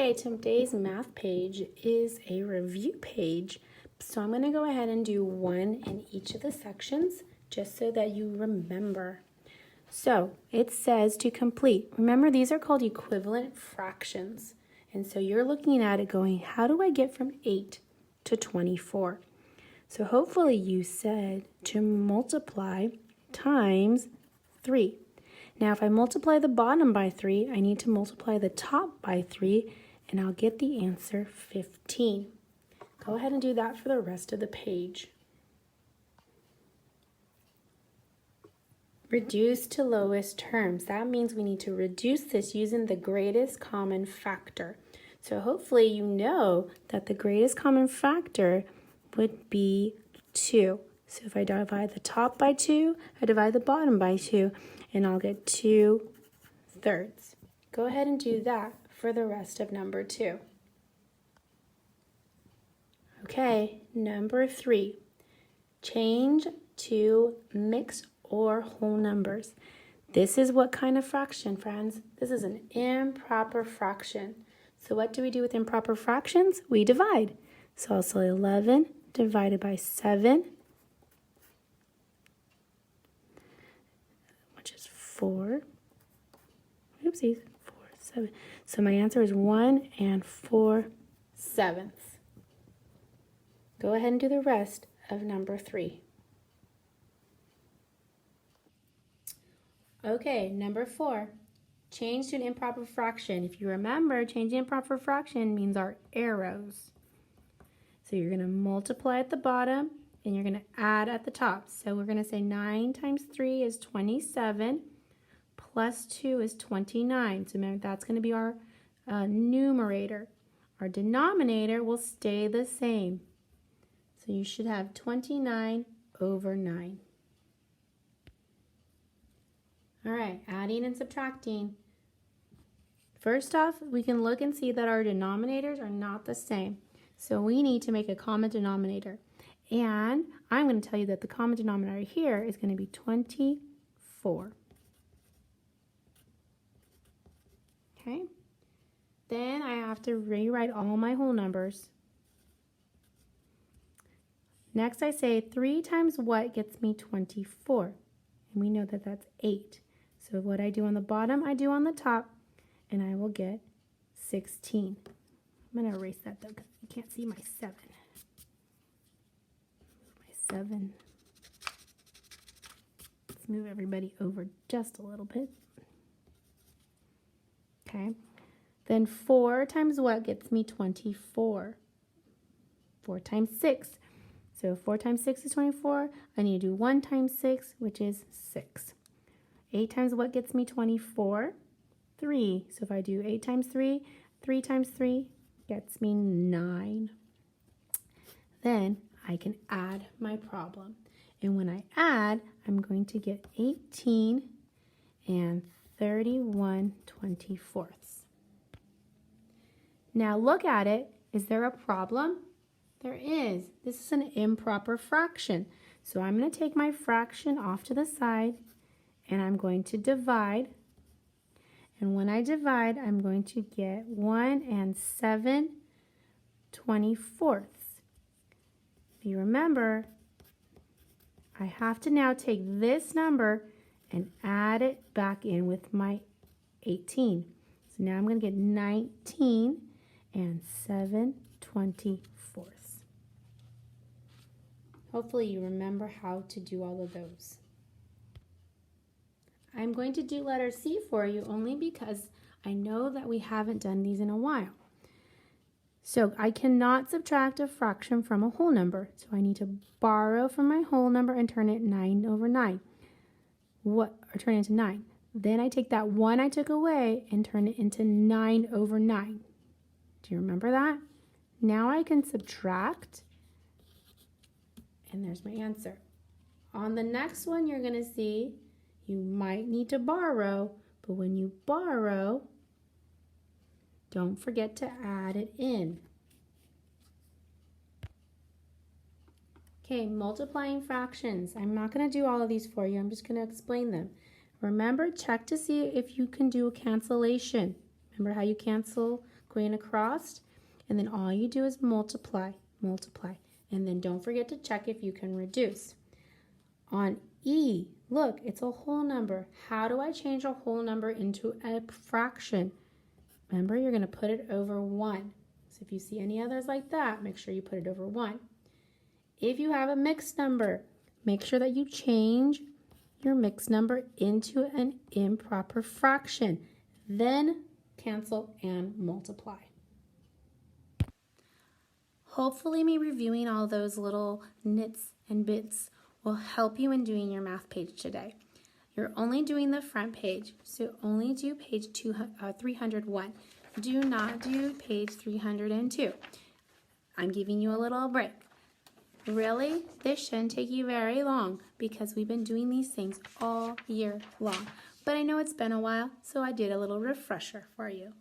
Okay, today's math page is a review page. So I'm going to go ahead and do one in each of the sections just so that you remember. So it says to complete. Remember, these are called equivalent fractions. And so you're looking at it going, how do I get from 8 to 24? So hopefully you said to multiply times 3. Now if I multiply the bottom by 3, I need to multiply the top by 3, and I'll get the answer 15. Go ahead and do that for the rest of the page. Reduce to lowest terms. That means we need to reduce this using the greatest common factor. So hopefully you know that the greatest common factor would be 2. So if I divide the top by 2, I divide the bottom by 2, and I'll get 2/3. Go ahead and do that for the rest of number 2. Okay, number 3. Change to mixed or whole numbers. This is what kind of fraction, friends? This is an improper fraction. So what do we do with improper fractions? We divide. So I'll say 11 divided by 7, which is 4. Oopsies, 4/7. So my answer is 1 4/7. Go ahead and do the rest of number 3. Okay, number 4. Change to an improper fraction. If you remember, changing improper fraction means our arrows. So you're going to multiply at the bottom and you're going to add at the top. So we're going to say 9 times 3 is 27 plus 2 is 29. So remember, that's going to be our numerator. Our denominator will stay the same. So you should have 29/9. All right, adding and subtracting. First off, we can look and see that our denominators are not the same. So we need to make a common denominator. And I'm going to tell you that the common denominator here is going to be 24. Okay? Then I have to rewrite all my whole numbers. Next I say 3 times what gets me 24? And we know that that's 8. So what I do on the bottom, I do on the top, and I will get 16. I'm going to erase that though because you can't see my 7. My 7. Let's move everybody over just a little bit. Okay. Then 4 times what gets me 24? 4 times 6. So 4 times 6 is 24. I need to do 1 times 6, which is 6. 8 times what gets me 24? 3. So if I do 8 times 3, 3 times 3 gets me 9. Then I can add my problem. And when I add, I'm going to get 18 and 31/24. Now look at it. Is there a problem? There is. This is an improper fraction. So I'm going to take my fraction off to the side and I'm going to divide. And when I divide, I'm going to get 1 7/24. You remember, I have to now take this number and add it back in with my 18. So now I'm going to get 19 7/24. Hopefully you remember how to do all of those. I'm going to do letter C for you only because I know that we haven't done these in a while. So I cannot subtract a fraction from a whole number. So I need to borrow from my whole number and turn it 9/9. Turn it into 9. Then I take that 1 I took away and turn it into 9/9. Do you remember that? Now I can subtract, and there's my answer. On the next one, you're going to see you might need to borrow, but when you borrow, don't forget to add it in. Okay, multiplying fractions. I'm not going to do all of these for you. I'm just going to explain them. Remember, check to see if you can do a cancellation. Remember how you cancel going across, and then all you do is multiply, multiply. And then don't forget to check if you can reduce. On E, look, it's a whole number. How do I change a whole number into a fraction? Remember, you're going to put it over 1. So if you see any others like that, make sure you put it over 1. If you have a mixed number, make sure that you change your mixed number into an improper fraction. Then cancel and multiply. Hopefully me reviewing all those little nits and bits will help you in doing your math page today. You're only doing the front page, so only do page 301. Do not do page 302. I'm giving you a little break. Really, this shouldn't take you very long because we've been doing these things all year long. But I know it's been a while, so I did a little refresher for you.